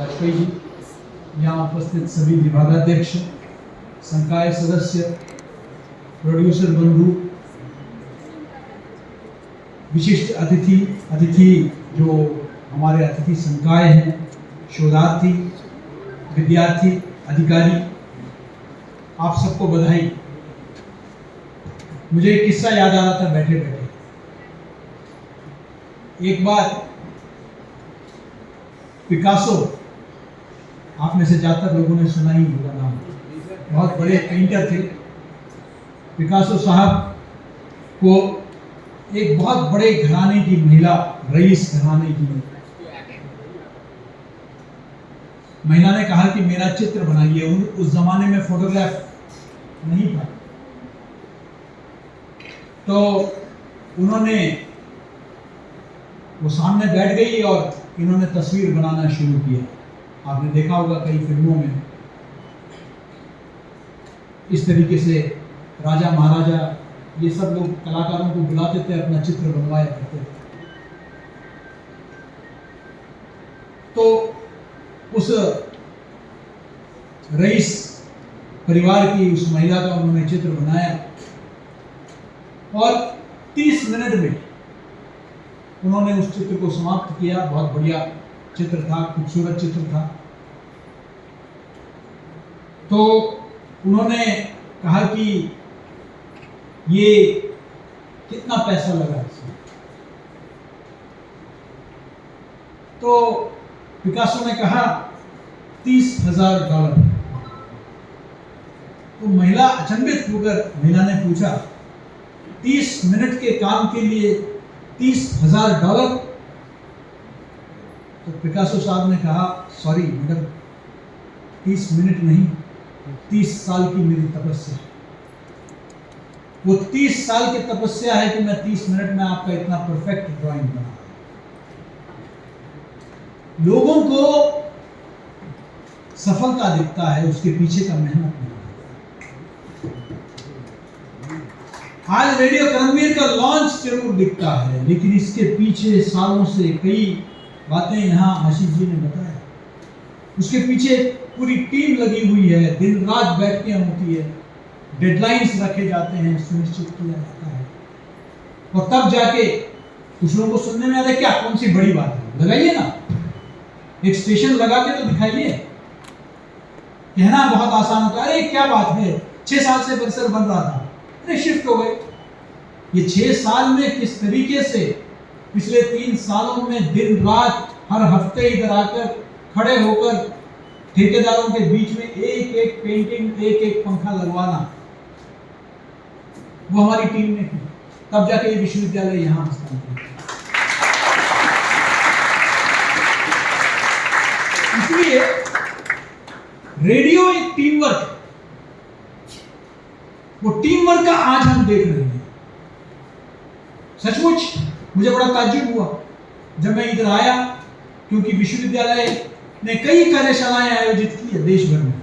वाजपेयी जी, यहाँ उपस्थित सभी विभागाध्यक्ष, संकाय सदस्य, प्रोड्यूसर बंधु, विशिष्ट अतिथि जो हमारे अतिथि संकाय हैं, शोधार्थी, विद्यार्थी, अधिकारी, आप सबको बधाई। मुझे एक किस्सा याद आ रहा था बैठे बैठे। एक बार पिकासो, आप में से ज्यादातर लोगों ने सुना ही होगा नाम, बहुत बड़े पेंटर थे। पिकासो साहब को एक बहुत बड़े घराने की महिला, रईस घराने की महिला ने कहा कि मेरा चित्र बनाइए। उस जमाने में फोटोग्राफ नहीं था, तो उन्होंने वो सामने बैठ गई और इन्होंने तस्वीर बनाना शुरू किया। आपने देखा होगा कई फिल्मों में इस तरीके से राजा महाराजा ये सब लोग कलाकारों को बुलाते थे, अपना चित्र बनवाया करते थे। तो उस रईस परिवार की उस महिला का उन्होंने चित्र बनाया और 30 मिनट में उन्होंने उस चित्र को समाप्त किया। बहुत बढ़िया चित्र था, खूबसूरत चित्र था। तो उन्होंने कहा कि ये कितना पैसा लगा इसमें। तो पिकासो ने कहा $30,000। तो महिला अचंभित होकर महिला ने पूछा, 30 मिनट के काम के लिए $30,000? तो पिकासो साहब ने कहा, सॉरी मैडम, 30 मिनट नहीं, 30 साल की मेरी तपस्या। वो 30 साल की तपस्या है कि मैं 30 मिनट में आपका इतना परफेक्ट ड्राइंग बना। लोगों को सफलता दिखता है, उसके पीछे का मेहनत नहीं। आज रेडियो कर्मवीर का लॉन्च जरूर दिखता है, लेकिन इसके पीछे सालों से कई बातें यहाँ आशीष जी ने बताया। उसके पीछे पूरी टीम लगी हुई है, दिन रात बैठकें होती है, डेडलाइंस रखे जाते हैं, सुनिश्चित किया जाता है, और तब जाके कुछ लोगों को सुनने में आता है, क्या कौन सी बड़ी बात है, लगाइए ना, एक स्टेशन लगा के तो दिखाइए। कहना बहुत आसान होता है, अरे क्या बात है, 6 साल से परिसर बन रहा था, अरे शिफ्ट हो गए। ये 6 साल में किस तरीके से पिछले 3 सालों में दिन रात हर हफ्ते इधर आकर खड़े होकर ठेकेदारों के बीच में एक एक पेंटिंग, एक एक पंखा लगवाना, वो हमारी टीम ने की। तब जाके ये विश्वविद्यालय यहां हस्तांतरित। इसलिए रेडियो एक टीम वर्क है। वो टीम वर्क का आज हम देख रहे हैं। सचमुच मुझे बड़ा ताज्जुब हुआ जब मैं इधर आया, क्योंकि विश्वविद्यालय ने कई कार्यशालाएं आयोजित की है देश भर में,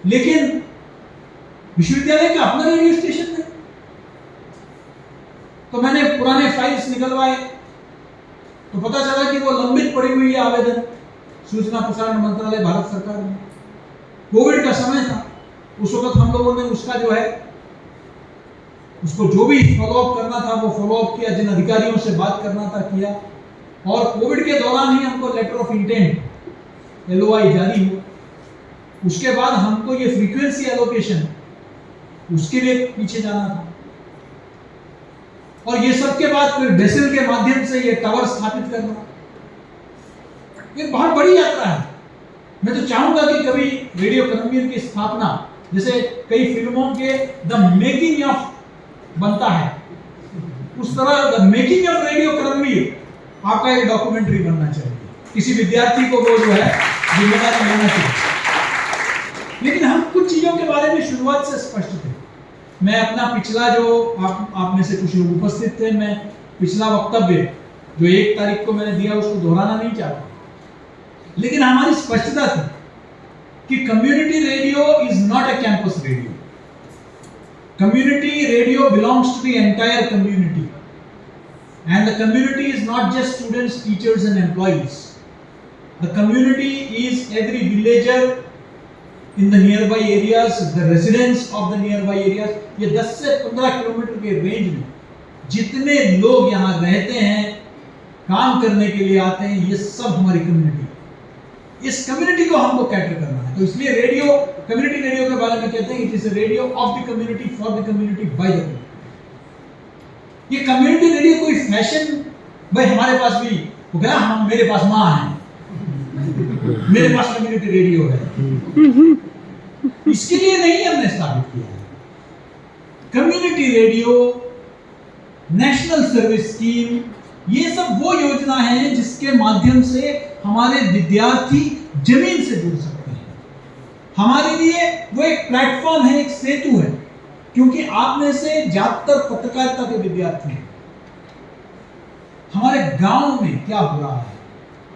लेकिन विश्वविद्यालय का अपना रेडियो स्टेशन है। तो मैंने पुराने फाइल्स निकलवाए, तो पता चला कि वो लंबित पड़ी हुई है आवेदन सूचना प्रसारण मंत्रालय, भारत सरकार में। कोविड का समय था, उस वक्त हम लोगों ने उसका जो है, उसको जो भी फॉलोअप करना था वो फॉलोअप किया, जिन अधिकारियों से बात करना था किया, और कोविड के दौरान ही हमको लेटर ऑफ इंटेंट LOI जारी हुआ। उसके बाद हमको ये फ्रीक्वेंसी एलोकेशन, उसके लिए पीछे जाना था, और ये सब के बाद फिर बेसिल के माध्यम से ये टावर स्थापित करना, ये बहुत बड़ी यात्रा है। मैं तो चाहूंगा कि कभी रेडियो कर्मवीर की स्थापना, जैसे कई फिल्मों के द मेकिंग ऑफ बनता है, उस तरह द मेकिंग ऑफ रेडियो कर्मवीर आपका एक डॉक्यूमेंट्री बनना चाहिए। किसी विद्यार्थी को वो जो है जिम्मेदारी लेना चाहिए। लेकिन हम कुछ चीजों के बारे में शुरुआत से स्पष्ट थे। मैं अपना पिछला, जो आप में से कुछ लोग उपस्थित थे, मैं पिछला वक्तव्य जो 1 तारीख को मैंने दिया उसको दोहराना नहीं चाहता, लेकिन हमारी स्पष्टता थी कि community radio is not a campus radio. Community radio belongs to the entire community, and the community is not just students, teachers and employees. The community is every villager in the nearby areas, the residents of the nearby areas. ये 10 से 15 kilometre के range में जितने लोग यहाँ रहते हैं, काम करने के लिए आते हैं, ये सब हमारी कम्युनिटी। इस कम्युनिटी को हमको कैटर करना है। तो इसलिए रेडियो, कम्युनिटी रेडियो के बारे में कहते हैं it is a radio of the community, for the community, by the community. ये कम्युनिटी रेडियो कोई फैशन, भाई हमारे पास भी वो कहा, हम मेरे पास माँ है, मेरे पास कम्युनिटी रेडियो है, इसके लिए नहीं हमने स्थापित किया है। Community radio, national service scheme, ये सब वो योजना है जिसके माध्यम से हमारे विद्यार्थी जमीन से जुड़ सकते हैं। हमारे लिए वो एक प्लेटफॉर्म है, एक सेतु है, क्योंकि आप में से ज्यादातर पत्रकारिता के विद्यार्थी हैं। हमारे गांव में क्या हो रहा है,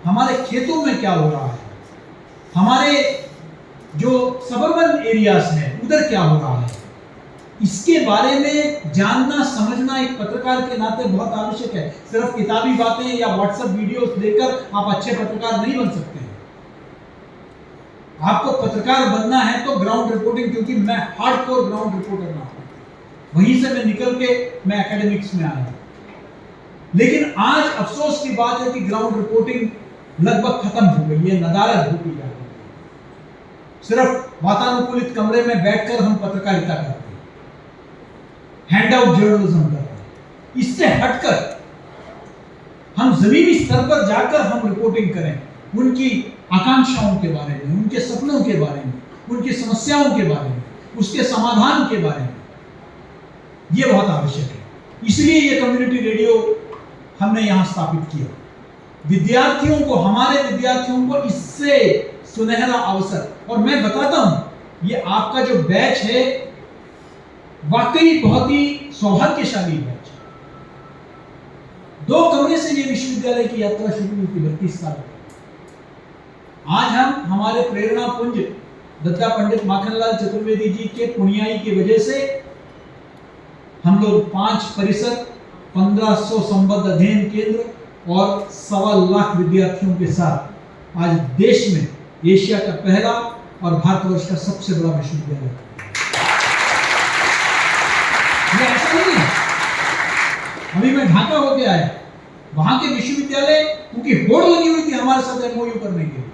हमारे खेतों में क्या हो रहा है, हमारे जो सबर्बन एरियाज हैं उधर क्या हो रहा है, इसके बारे में जानना समझना एक पत्रकार के नाते बहुत आवश्यक है। सिर्फ किताबी बातें या व्हाट्सएप वीडियोस देखकर आप अच्छे पत्रकार नहीं बन सकते हैं। आपको पत्रकार बनना है तो ग्राउंड रिपोर्टिंग, क्योंकि मैं हार्डकोर ग्राउंड रिपोर्टर रहा हूं, वहीं से मैं निकल के मैं एकेडमिक्स में आया। लेकिन आज अफसोस की बात है कि ग्राउंड रिपोर्टिंग लगभग खत्म हो गई है, नदारद होती जा रही है। सिर्फ वातानुकूलित कमरे में बैठकर हम पत्रकारिता करते हैं, हैंड आउट जर्नलिज्म करते हैं। इससे हटकर हम जमीनी स्तर पर जाकर हम रिपोर्टिंग करें, उनकी आकांक्षाओं के बारे में, उनके सपनों के बारे में, उनकी समस्याओं के बारे में, उसके समाधान के बारे में। यह बहुत आवश्यक है। इसलिए यह कम्युनिटी रेडियो हमने यहां स्थापित किया। विद्यार्थियों को, हमारे विद्यार्थियों को इससे सुनहरा अवसर, और मैं बताता हूं ये आपका जो बैच है वाकई बहुत ही सौभाग्यशाली बैच है। 2 कमरे से ये विश्वविद्यालय की यात्रा शुरू हुई थी 32 साल पहले। आज हम हमारे प्रेरणा पुंज दत्ता पंडित माखनलाल चतुर्वेदी जी के पुण्याई की वजह से हम लोग 5 परिसर, 1500 संबद्ध अध्ययन केंद्र और 1.25 लाख विद्यार्थियों के साथ आज देश में एशिया का पहला और भारतवर्ष का सबसे बड़ा विश्वविद्यालय। ये ऐसा नहीं है, अभी मैं ढाका होके आया, वहां के विश्वविद्यालय, उनकी बोर्ड लगी हुई थी हमारे साथ एमओयू करने के लिए।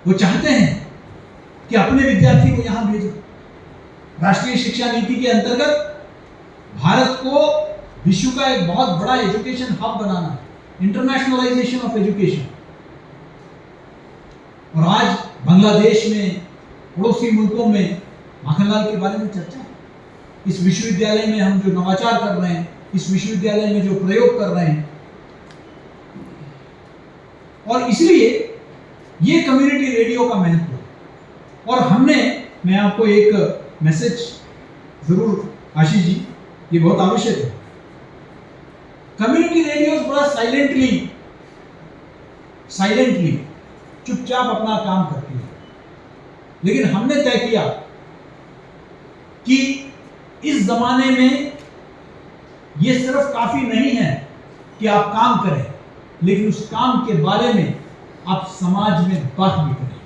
वो चाहते हैं कि अपने विद्यार्थी को यहां भेजें। राष्ट्रीय शिक्षा नीति के अंतर्गत भारत को विश्व का एक बहुत बड़ा एजुकेशन हब बनाना है, इंटरनेशनलाइजेशन ऑफ एजुकेशन। और आज बांग्लादेश में, पड़ोसी मुल्कों में माखनलाल के बारे में चर्चा है। इस विश्वविद्यालय में हम जो नवाचार कर रहे हैं, इस विश्वविद्यालय में जो प्रयोग कर रहे हैं, और इसलिए ये कम्युनिटी रेडियो का महत्व है। और हमने, मैं आपको एक मैसेज जरूर, आशीष जी, ये बहुत आवश्यक है। कम्युनिटी रेडियो बड़ा साइलेंटली चुपचाप अपना काम करती है, लेकिन हमने तय किया कि इस जमाने में यह सिर्फ काफी नहीं है कि आप काम करें, लेकिन उस काम के बारे में आप समाज में बात भी करें।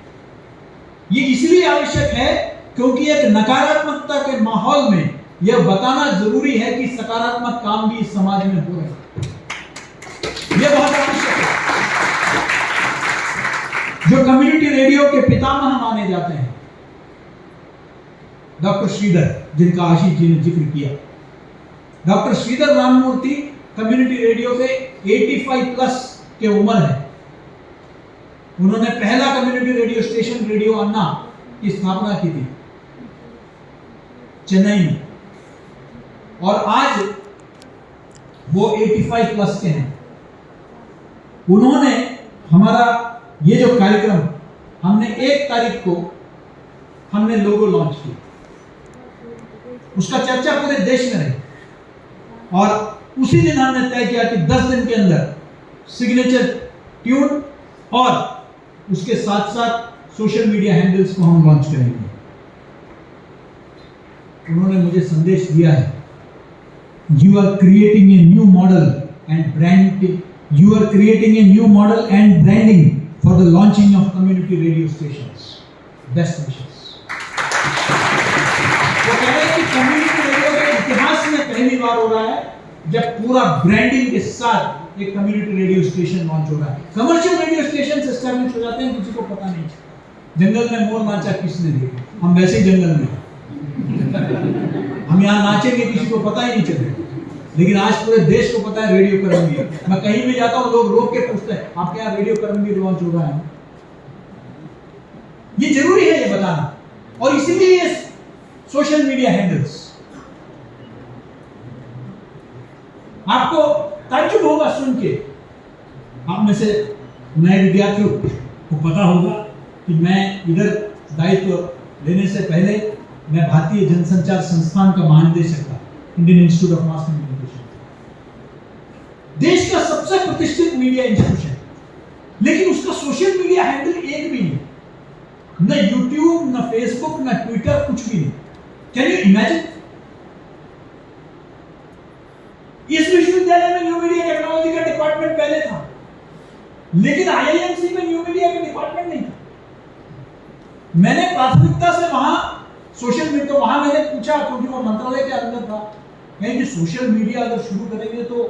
ये इसलिए आवश्यक है क्योंकि एक नकारात्मकता के माहौल में यह बताना जरूरी है कि सकारात्मक काम भी इस समाज में हो रहे हैं। यह बहुत आवश्यक है। जो कम्युनिटी रेडियो के पितामह माने जाते हैं, डॉक्टर श्रीधर, जिनका आशीष जी ने जिक्र किया, doctor Sridhar Ramamurthy community radio के 85 प्लस के उम्र है। उन्होंने पहला community radio station radio Anna की स्थापना की थी चेन्नई में, और आज वो 85 प्लस के हैं। उन्होंने हमारा ये जो कार्यक्रम, हमने 1 तारीख को हमने लोगो लॉन्च किया, उसका चर्चा पूरे देश में रही, और उसी दिन हमने तय किया कि 10 दिन के अंदर सिग्नेचर ट्यून और उसके साथ साथ सोशल मीडिया हैंडल्स को हम लॉन्च करेंगे। उन्होंने मुझे संदेश दिया है, you are creating a new model and You are creating a new model and branding for the launching of community radio stations. Best wishes. वो कह रहे हैं कि कम्युनिटी रेडियो के इतिहास में पहली बार हो रहा है जब पूरा ब्रांडिंग के साथ एक कम्युनिटी रेडियो स्टेशन लॉन्च हो रहा है। कमर्शियल रेडियो स्टेशन एस्टैब्लिश हो जाते हैं, किसी को पता नहीं चलता। जंगल में मोर नाचा किसने देखा? हम वैसे ही जंगल में, हम यहाँ नाचेंगे किसी को पता ही नहीं चलेगा। लेकिन आज पूरे देश को पता है रेडियो करमवीर। मैं कहीं भी जाता हूँ लोग रोक के पूछते हैं आपके यहाँ रेडियो करमवीर लॉन्च हो रहा है। ये जरूरी है ये बताना, और इसीलिए ये सोशल मीडिया हैंडल्स। आपको ताज्जुब होगा सुन के, आप में से नए विद्यार्थियों को पता होगा कि मैं इधर दायित्व लेने से पहले मैं भारतीय जनसंचार संस्थान का महानिदेशक था, Indian institute of mass communication, देश का सबसे प्रतिष्ठित मीडिया इंस्टीट्यूशन, लेकिन उसका सोशल मीडिया हैंडल एक भी नहीं, न यूट्यूब, न फेसबुक, न ट्विटर, कुछ भी नहीं। Can you imagine? इस विश्वविद्यालय में न्यू मीडिया टेक्नोलॉजी का डिपार्टमेंट पहले था, लेकिन आईआईएमसी में न्यू मीडिया का डिपार्टमेंट नहीं था। मैंने प्राथमिकता से वहां सोशल मीडिया, तो वहां मैंने पूछा क्योंकि वो मंत्रालय के अंदर था, कहीं कि सोशल मीडिया अगर शुरू करेंगे तो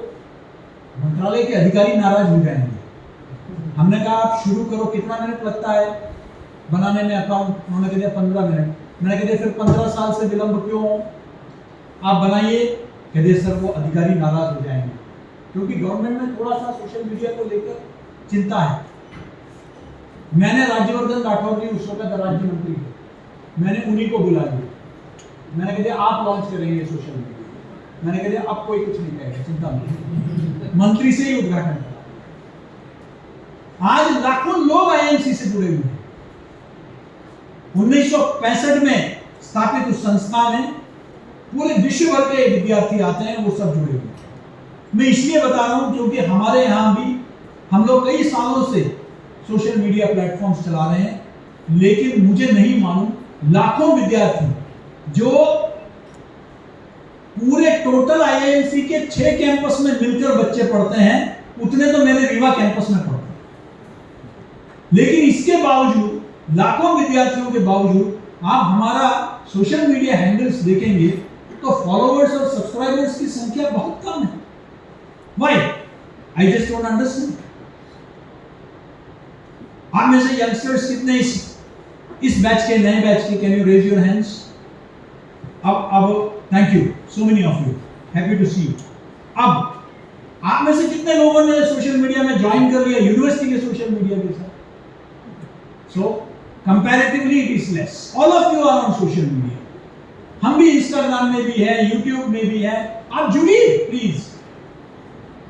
मंत्रालय के अधिकारी नाराज हो जाएंगे। हमने कहा आप शुरू करो, कितना मिनट लगता है बनाने में अकाउंट? उन्होंने कह दिया 15 मिनट। मैंने कह दिया फिर 15 साल से विलंब क्यों? आप बनाइए। कह दिया सर वो अधिकारी नाराज हो जाएंगे, क्योंकि गवर्नमेंट में थोड़ा सा सोशल मीडिया को लेकर चिंता है। मैंने राज्यवर्धन राठौर जी उस वक्त राज्य मंत्री थे, मैंने उन्हीं को बुला लिया। मैंने कह दिया आप लॉन्च करेंगे सोशल मीडिया। मैंने कह दिया अब कोई कुछ नहीं कहेगा, चिंता नहीं, मंत्री से ही उद्घाटन करा। आज लाखों लोग आईएमसी से जुड़े हुए हैं। 1965 में स्थापित उस संस्था में पूरे विश्व भर के विद्यार्थी आते हैं, वो सब जुड़े हुए हैं। मैं इसलिए बता रहा हूं क्योंकि हमारे यहां भी हम लोग कई सालों से सोशल मीडिया प्लेटफॉर्म्स चला रहे हैं, लेकिन मुझे नहीं मालूम लाखों विद्यार्थी जो पूरे टोटल आईआईएमसी के 6 कैंपस में मिलकर बच्चे पढ़ते हैं, उतने तो मेरे रीवा कैंपस में पढ़ते हैं। लेकिन इसके बावजूद, लाखों विद्यार्थियों के बावजूद, आप हमारा सोशल मीडिया हैंडल्स देखेंगे तो फॉलोअर्स और सब्सक्राइबर्स की संख्या बहुत कम है। Why? I just don't understand. आप में से यंगस्टर्स कितने इस बैच के, नए बैच के? Can you raise your hands? अब thank you, so many of you, happy to see you. अब आप में से कितने लोगों ने सोशल मीडिया में ज्वाइन कर लिया यूनिवर्सिटी के सोशल मीडिया के साथ? So comparatively it is less. All of you are on social media. हम भी इंस्टाग्राम में भी है, यूट्यूब में भी है। आप जुड़िए प्लीज,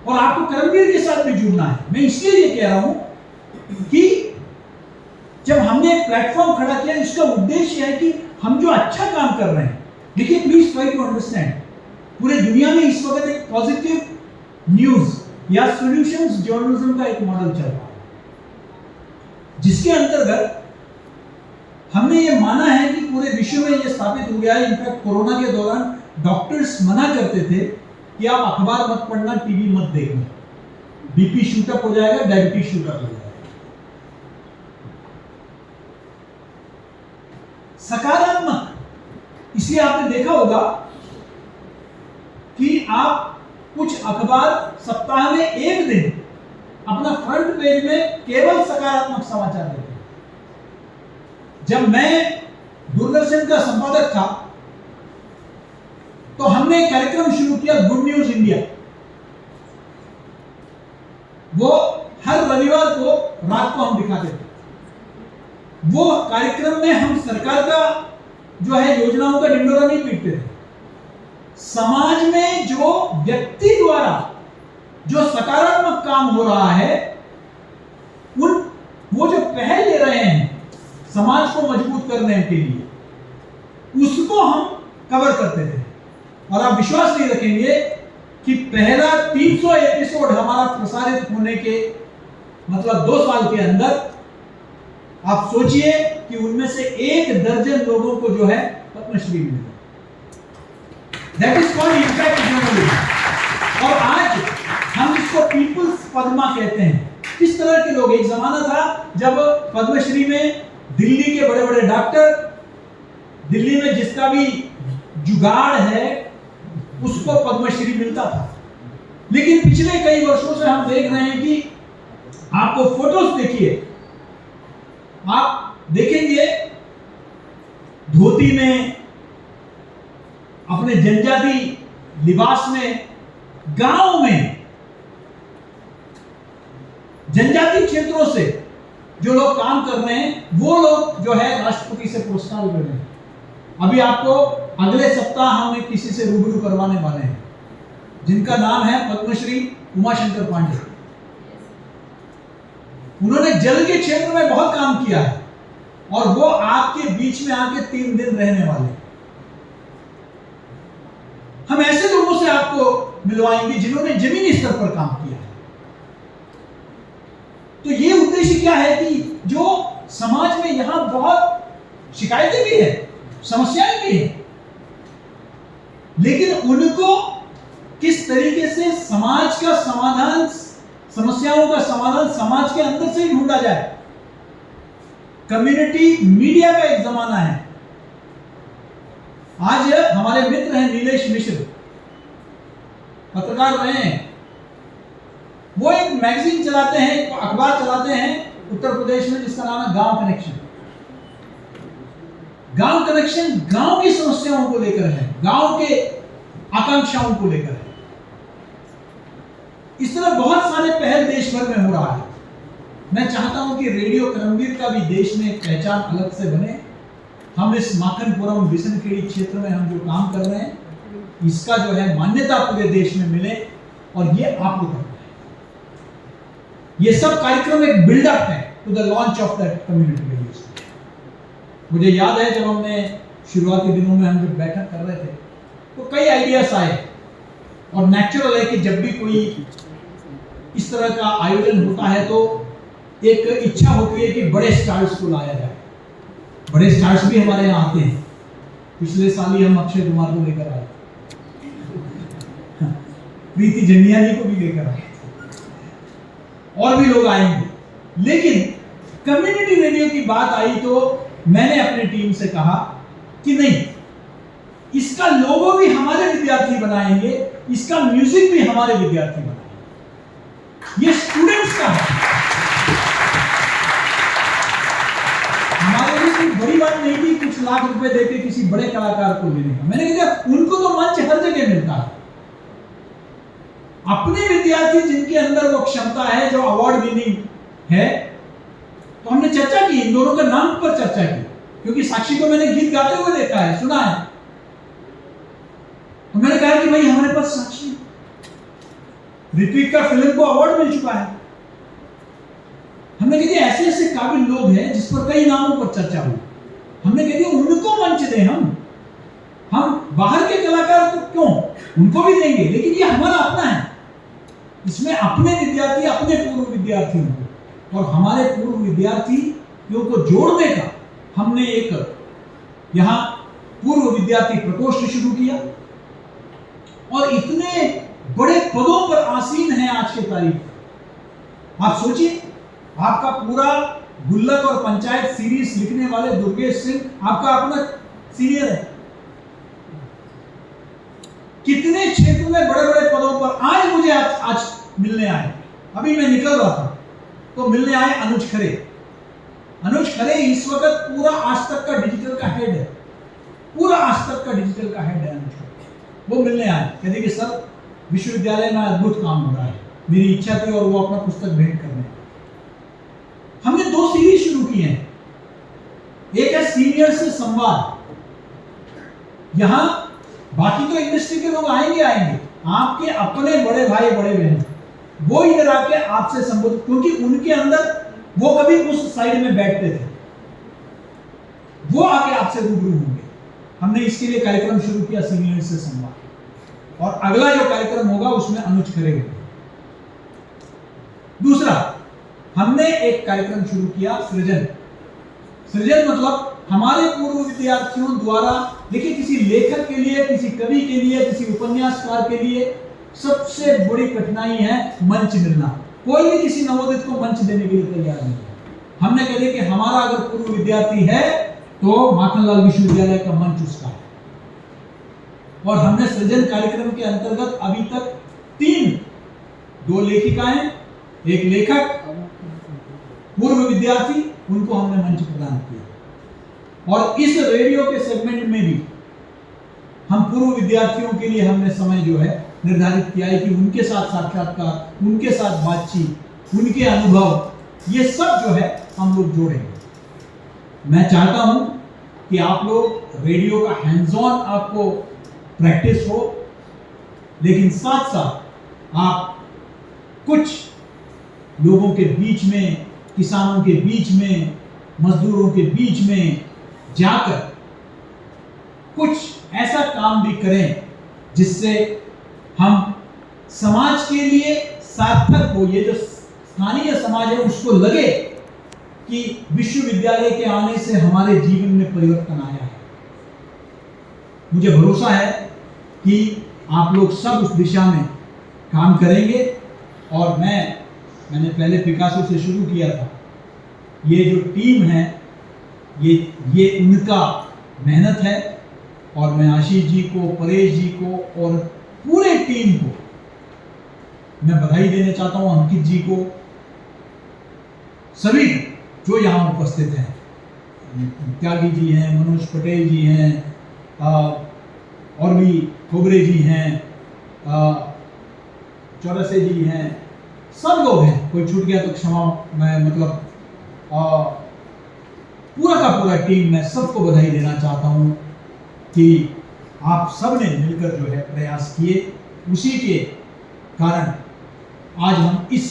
और आपको करमवीर के साथ भी जुड़ना है। मैं इसलिए ये कह रहा हूं कि जब हमने एक प्लेटफॉर्म खड़ा किया, इसका उद्देश्य है कि हम जो अच्छा काम कर रहे हैं, देखिए प्लीज ट्राई टू अंडरस्टैंड, पूरे दुनिया में इस वक्त एक पॉजिटिव न्यूज या सॉल्यूशंस जर्नलिज्म का एक मॉडल चल रहा है, जिसके अंतर्गत हमने ये माना है कि पूरे विश्व में ये स्थापित हो गया है। इनफैक्ट कोरोना के दौरान डॉक्टर्स मना करते थे कि आप अखबार मत पढ़ना, टीवी मत देखना, बीपी शूटअप हो जाएगा, डायबिटीज शूटअप हो जाएगा। सकारात्मक, इसलिए आपने देखा होगा कि आप कुछ अखबार सप्ताह में एक दिन अपना फ्रंट पेज में केवल सकारात्मक समाचार देते हैं। जब मैं दूरदर्शन का संपादक था तो हमने एक कार्यक्रम शुरू किया, गुड न्यूज इंडिया। वो हर रविवार को रात को हम दिखाते थे। वो कार्यक्रम में हम सरकार का जो है योजनाओं का ढिंडोरा नहीं पीटते थे, समाज में जो व्यक्ति द्वारा जो सकारात्मक काम हो रहा है, उन वो जो पहल ले रहे हैं समाज को मजबूत करने के लिए, उसको हम कवर करते थे। और आप विश्वास नहीं रखेंगे कि पहला 300 एपिसोड हमारा प्रसारित होने के मतलब 2 साल के अंदर आप सोचिए कि उनमें से 1 दर्जन लोगों को जो है पद्मश्री मिली। That is called impact journalism. और आज हम इसको पीपल्स पद्मा कहते हैं। किस तरह के लोग? एक जमाना था जब पद्मश्री में दिल्ली के बड़े बड़े डॉक्टर, दिल्ली में जिसका भी जुगाड़ है उसको पद्मश्री मिलता था। लेकिन पिछले कई वर्षों से हम देख रहे हैं कि आपको फोटोज देखिए, आप देखेंगे धोती में, अपने जनजाति लिबास में, गांव में, जनजाति क्षेत्रों से जो लोग काम कर रहे हैं वो लोग जो है राष्ट्रपति से पुरस्कार ले रहे हैं। अभी आपको अगले सप्ताह हम किसी से रूबरू करवाने वाले हैं जिनका नाम है पद्मश्री उमाशंकर पांडे। उन्होंने जल के क्षेत्र में बहुत काम किया है और वो आपके बीच में आके 3 दिन रहने वाले हैं। हम ऐसे लोगों से आपको मिलवाएंगे जिन्होंने जमीनी स्तर पर काम किया है। तो ये उद्देश्य क्या है कि जो समाज में यहां बहुत शिकायतें भी है, समस्याएं भी है, लेकिन उनको किस तरीके से समाज का समाधान, समस्याओं का समाधान समाज के अंदर से ही ढूंढा जाए। कम्युनिटी मीडिया का एक जमाना है। आज हमारे मित्र हैं नीलेश मिश्र, पत्रकार रहे हैं, वो एक मैगजीन चलाते हैं, एक अखबार चलाते हैं उत्तर प्रदेश में जिसका नाम है गांव कनेक्शन। गांव कनेक्शन गांव की समस्याओं को लेकर है, गांव के आकांक्षाओं को लेकर है। इस तरह बहुत सारे पहल देश भर में हो रहा है। मैं चाहता हूं कि रेडियो करमवीर का भी देश में एक पहचान अलग से बने। हम इस माखनपुरम बिसनखेड़ी क्षेत्र में हम जो काम कर रहे हैं इसका जो है मान्यता पूरे देश में मिले और ये आपको करना है। ये सब कार्यक्रम एक बिल्डअप है to the launch of that community radio station. मुझे याद है जब हमने शुरुआती दिनों में हम जब बैठक कर रहे थे तो कई आइडियाज आए और नेचुरल है कि जब भी कोई इस तरह का आयोजन होता है तो एक इच्छा होती है कि बड़े स्टार्स को लाया जाए। बड़े स्टार्स भी हमारे यहाँ आते हैं। पिछले साल ही हम अक्षय कुमार को लेकर आए, प्रीति जंडिया जी को भी लेकर आए, और भी लोग आएंगे। लेकिन कम्युनिटी रेडियो की बात आई तो मैंने अपनी टीम से कहा कि नहीं, इसका लोगो भी हमारे विद्यार्थी बनाएंगे, इसका म्यूजिक भी हमारे विद्यार्थी बनाएंगे। ये स्टूडेंट्स का है। हमारे लिए कोई बड़ी बात नहीं थी कुछ लाख रुपए देके किसी बड़े कलाकार को लेने का। मैंने कहा उनको तो मंच हर जगह मिलता है। अपने विद्यार्थी जिनके अंदर वो क्षमता है जो अवार्ड विनिंग है, तो हमने चर्चा की, इन दोनों के नाम पर चर्चा की, क्योंकि साक्षी को मैंने गीत गाते हुए देखा है, सुना है। तो मैंने कहा कि भाई हमारे पास साक्षी, ऋत्विक का फिल्म को अवार्ड मिल चुका है। हमने कह दिया ऐसे ऐसे काबिल लोग हैं जिस पर कई नामों पर चर्चा हुई। हमने कह दिया उनको मंच दें, हम बाहर के कलाकार तो क्यों, उनको भी देंगे, लेकिन ये हमारा अपना है। इसमें अपने विद्यार्थी, अपने पूर्व विद्यार्थियों को और हमारे पूर्व विद्यार्थियों को जोड़ने का हमने एक यहां पूर्व विद्यार्थी प्रकोष्ठ शुरू किया और इतने बड़े पदों पर आसीन हैं आज के तारीख। आप सोचिए, आपका पूरा गुल्लक और पंचायत सीरीज लिखने वाले दुर्गेश सिंह आपका अपना सीनियर है। कितने क्षेत्र में बड़े बड़े पदों पर आज मुझे आज मिलने आए। अभी मैं निकल रहा था तो मिलने आए अनुज खरे। अनुज खरे इस वक्त पूरा आज तक का डिजिटल का हेड है, पूरा आज तक का डिजिटल का हेड है अनुज खरे। वो मिलने आए, कहते कि सर विश्वविद्यालय में अद्भुत काम हो रहा है, मेरी इच्छा थी और वो अपना पुस्तक भेंट करने। हमने 2 सीरीज शुरू की हैं। एक है सीनियर से संवाद। यहां बाकी तो इंडस्ट्री के लोग आएंगे, आपके अपने बड़े भाई बड़े बहन वो इधर आके आपसे संबोधित, क्योंकि उनके अंदर वो कभी उस साइड में बैठते थे, वो आके आपसे रूबरू होंगे। हमने इसके लिए कार्यक्रम शुरू किया सीनियर से संवाद, और अगला जो कार्यक्रम होगा उसमें अनुज खरे होंगे। दूसरा, हमने एक कार्यक्रम शुरू किया सृजन। सृजन मतलब हमारे पूर्व विद्यार्थियों द्वारा, देखिए किसी लेखक के लिए, किसी कवि के लिए, किसी उपन्यासकार के लिए सबसे बड़ी कठिनाई है मंच मिलना। कोई भी किसी नवोदित को मंच देने के लिए तैयार नहीं है। हमने कह दिया कि हमारा अगर पूर्व विद्यार्थी है तो माखनलाल विश्वविद्यालय का मंच उसका है। और हमने सृजन कार्यक्रम के अंतर्गत अभी तक 2 लेखिकाएं, 1 लेखक, पूर्व विद्यार्थी, उनको हमने मंच प्रदान किया। और इस रेडियो के सेगमेंट में भी हम पूर्व विद्यार्थियों के लिए हमने समय जो है निर्धारित किया है कि उनके साथ साक्षात्कार, उनके साथ बातचीत, उनके अनुभव, ये सब जो है हम लोग जोड़ेंगे। मैं चाहता हूं कि आप लोग रेडियो का हैंड्स ऑन आपको प्रैक्टिस हो, लेकिन साथ साथ आप कुछ लोगों के बीच में, किसानों के बीच में, मजदूरों के बीच में जाकर कुछ ऐसा काम भी करें जिससे हम समाज के लिए सार्थक हो। ये जो स्थानीय समाज है उसको लगे कि विश्वविद्यालय के आने से हमारे जीवन में परिवर्तन आया है। मुझे भरोसा है कि आप लोग सब उस दिशा में काम करेंगे। और मैंने पहले पिकासो से शुरू किया था। ये जो टीम है ये उनका मेहनत है, और मैं आशीष जी को, परेश जी को और पूरे टीम को मैं बधाई देना चाहता हूं, अंकित जी को, सभी जो यहाँ उपस्थित हैं, त्यागी जी हैं, मनोज पटेल जी हैं, और भी खोबरे जी हैं, चौरसे जी हैं, सब लोग हैं। कोई छूट गया तो क्षमा, मैं मतलब पूरा का पूरा टीम, मैं सबको बधाई देना चाहता हूं कि आप सब ने मिलकर जो है प्रयास किए। उसी के कारण आज हम इस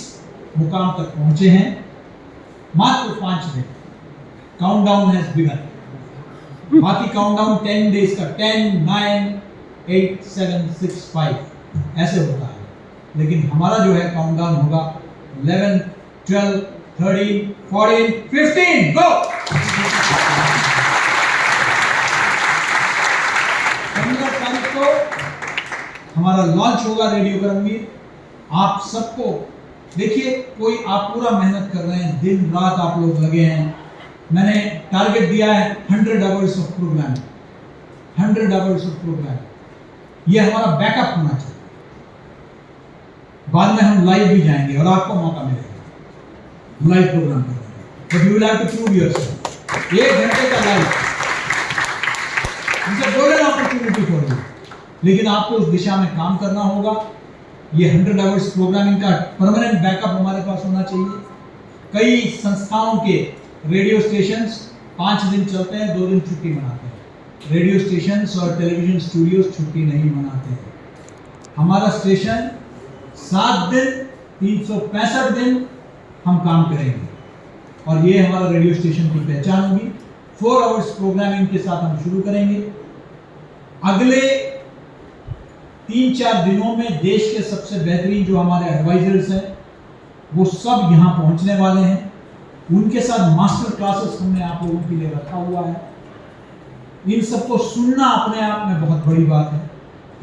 मुकाम तक पहुंचे हैं। मात्र 5 दिन, काउंटडाउन हैज बिगन। बाकी काउंटडाउन 10 डेज का 10, 9, 8, 7, 6, 5 ऐसे होता है, लेकिन हमारा जो है काउंटडाउन होगा 11, 12, 13, 14, 15, गो। 15 तारीख को हमारा लॉन्च होगा रेडियो करमवीर। आप सबको देखिए, कोई आप पूरा मेहनत कर रहे हैं, दिन रात आप लोग लगे हैं। मैंने टारगेट दिया है 100 hours of programme, 100 hours of programme. ये हमारा बैकअप होना चाहिए। बाद में हम लाइव भी जाएंगे और आपको मौका मिलेगा लाइव प्रोग्राम करने का, but you will have to prove yourself. 1 घंटे का live, it's a golden opportunity for you, लेकिन आपको उस दिशा में काम करना होगा। ये 100 आवर्स प्रोग्रामिंग का परमानेंट बैकअप हमारे पास होना चाहिए। कई संस्थाओं के रेडियो स्टेशंस 5 दिन चलते हैं, 2 दिन छुट्टी मनाते हैं। रेडियो स्टेशंस और टेलीविजन स्टूडियोज छुट्टी नहीं मनाते हैं। हमारा स्टेशन 7 दिन, 365 दिन हम काम करेंगे, और ये हमारा रेडियो स्टेशन की पहचान होगी। 4 आवर्स प्रोग्रामिंग के साथ हम शुरू करेंगे। अगले 3-4 दिनों में देश के सबसे बेहतरीन जो हमारे एडवाइजर्स हैं वो सब यहाँ पहुँचने वाले हैं। उनके साथ मास्टर क्लासेस हमने आप लोगों के लिए रखा हुआ है। इन सबको सुनना अपने आप में बहुत बड़ी बात है।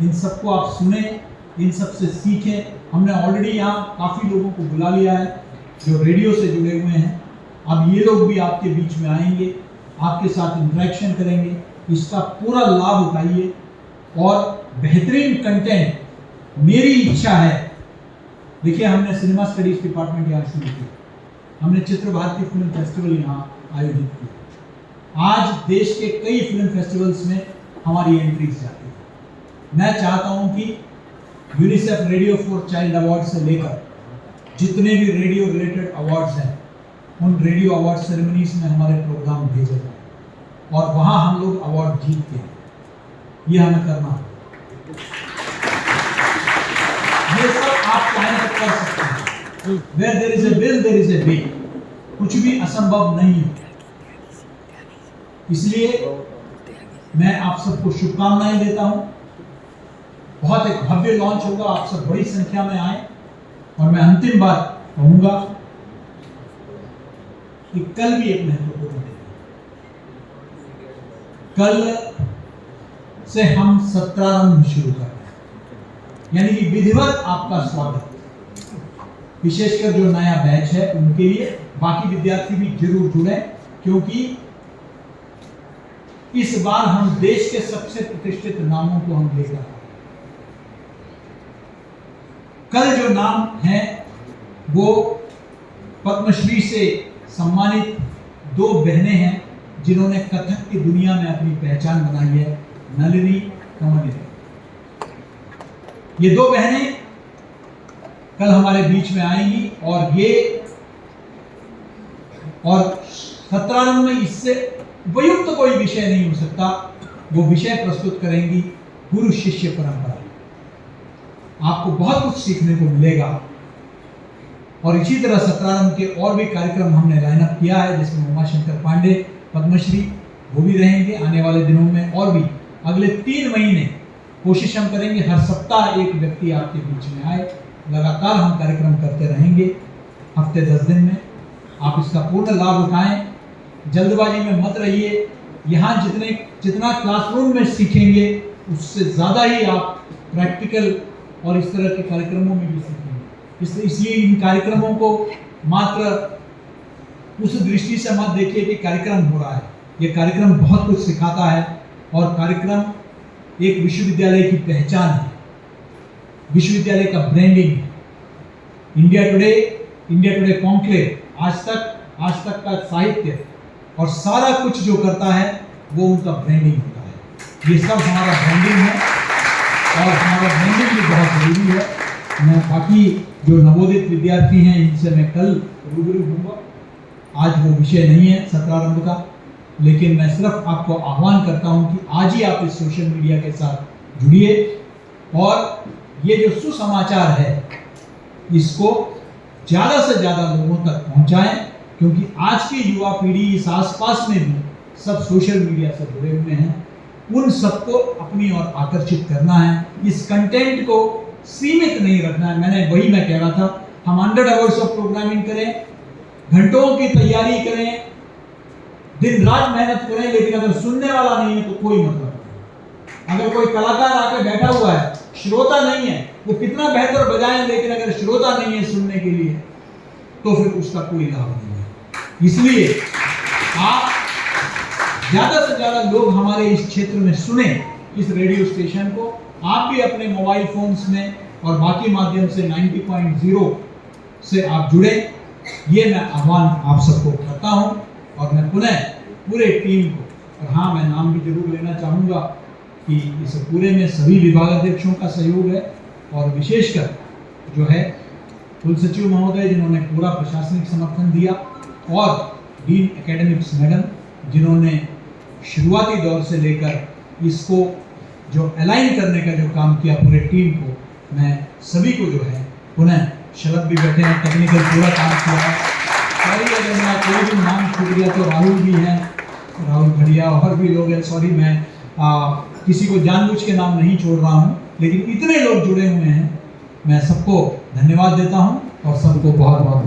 इन सबको आप सुने, इन सब से सीखें। हमने ऑलरेडी यहाँ काफ़ी लोगों को बुला लिया है जो रेडियो से जुड़े हुए हैं। अब ये लोग भी आपके बीच में आएंगे, आपके साथ इंटरेक्शन करेंगे। इसका पूरा लाभ उठाइए और बेहतरीन कंटेंट, मेरी इच्छा है। देखिए, हमने सिनेमा स्टडीज डिपार्टमेंट यहाँ शुरू किया, हमने चित्र भारती फिल्म फेस्टिवल यहाँ आयोजित किया। आज देश के कई फिल्म फेस्टिवल्स में हमारी एंट्रीज जाती है। मैं चाहता हूँ कि UNICEF radio for child award से लेकर जितने भी रेडियो रिलेटेड अवार्ड्स हैं, उन रेडियो अवार्ड सेरेमनीज में हमारे प्रोग्राम भेजे जाए और वहाँ हम लोग अवार्ड जीतते हैं। ये हमें करना है। ये सब आप चाहें तो कर सकते हैं। Where there is a will, there is a way. कुछ भी असंभव नहीं है। इसलिए मैं आप सबको शुभकामनाएं देता हूं। बहुत एक भव्य लॉन्च होगा, आप सब बड़ी संख्या में आए। और मैं अंतिम बात कहूंगा कि कल भी एक महत्वपूर्ण दिन है। कल से हम सत्रारंभ शुरू कर रहे हैं, यानी कि विधिवत आपका स्वागत। विशेषकर जो नया बैच है उनके लिए। बाकी विद्यार्थी भी जरूर जुड़ें, क्योंकि इस बार हम देश के सबसे प्रतिष्ठित नामों को हम लेकर आए। कल जो नाम है वो पद्मश्री से सम्मानित 2 बहनें हैं जिन्होंने कथक की दुनिया में अपनी पहचान बनाई है, नलिनी, कमलिनी। ये 2 बहनें कल हमारे बीच में आएंगी और सत्रारंभ में इससे उपयुक्त कोई विषय नहीं हो सकता। वो विषय प्रस्तुत करेंगी गुरु शिष्य परंपरा। आपको बहुत कुछ सीखने को मिलेगा। और इसी तरह सत्रारंभ के और भी कार्यक्रम हमने लाइन अप किया है, जिसमें उमाशंकर पांडे पद्मश्री वो भी रहेंगे आने वाले दिनों में। और भी अगले 3 महीने कोशिश हम करेंगे हर सप्ताह एक व्यक्ति आपके बीच में आए। लगातार हम कार्यक्रम करते रहेंगे हफ्ते 10 दिन में। आप इसका पूर्ण लाभ उठाएं, जल्दबाजी में मत रहिए। यहाँ जितना क्लासरूम में सीखेंगे उससे ज़्यादा ही आप प्रैक्टिकल और इस तरह के कार्यक्रमों में भी सीखेंगे। इसलिए इन कार्यक्रमों को मात्र उस दृष्टि से मत देखिए कि कार्यक्रम हो रहा है। ये कार्यक्रम बहुत कुछ सिखाता है और कार्यक्रम एक विश्वविद्यालय की पहचान है, विश्वविद्यालय का ब्रांडिंग है। इंडिया टुडे कॉन्क्लेव, आज तक का साहित्य और सारा कुछ जो करता है वो उनका ब्रांडिंग होता है। ये सब हमारा ब्रांडिंग है और हमारा ब्रांडिंग भी बहुत जरूरी है। मैं बाकी जो नवोदित विद्यार्थी हैं इनसे मैं कल रूबरू हूँगा। आज वो विषय नहीं है सत्रारंभ का, लेकिन मैं सिर्फ आपको आह्वान करता हूँ कि आज ही आप इस सोशल मीडिया के साथ जुड़िए और ये जो सुसमाचार है इसको ज़्यादा से ज़्यादा लोगों तक पहुँचाएं, क्योंकि आज की युवा पीढ़ी इस आसपास में भी सब सोशल मीडिया से जुड़े हुए हैं। उन सबको अपनी ओर आकर्षित करना है। इस कंटेंट को सीमित नहीं रखना है। मैं कह रहा था, हम 100 आवर्स ऑफ प्रोग्रामिंग करें, घंटों की तैयारी करें, दिन रात मेहनत करें, लेकिन अगर सुनने वाला नहीं है तो कोई मतलब नहीं। अगर कोई कलाकार आके बैठा हुआ है, श्रोता नहीं है, वो कितना बेहतर बजाएं, लेकिन अगर श्रोता नहीं है सुनने के लिए तो फिर उसका कोई लाभ नहीं है। इसलिए आप ज्यादा से ज्यादा लोग हमारे इस क्षेत्र में सुने इस रेडियो स्टेशन को। आप भी अपने मोबाइल फोन्स में और बाकी माध्यम से 90.0 से आप जुड़े, ये मैं आह्वान आप सबको करता हूं। और मैं पुनः पूरे टीम को, और हाँ मैं नाम भी जरूर लेना चाहूँगा कि इस पूरे में सभी विभागाध्यक्षों का सहयोग है और विशेषकर जो है कुल सचिव महोदय जिन्होंने पूरा प्रशासनिक समर्थन दिया और डीन एकेडमिक्स मैडम जिन्होंने शुरुआती दौर से लेकर इसको जो अलाइन करने का जो काम किया पूरे टीम को, मैं सभी को जो है पुनः शरद भी बैठे हैं, टेक्निकल पूरा काम किया है। सॉरी अगर मैं कोई भी नाम छूट गया तो राहुल भी हैं, राहुल भड़िया और भी लोग हैं। सॉरी मैं किसी को जानबूझ के नाम नहीं छोड़ रहा हूँ, लेकिन इतने लोग जुड़े हुए हैं। मैं सबको धन्यवाद देता हूँ और सबको बहुत बहुत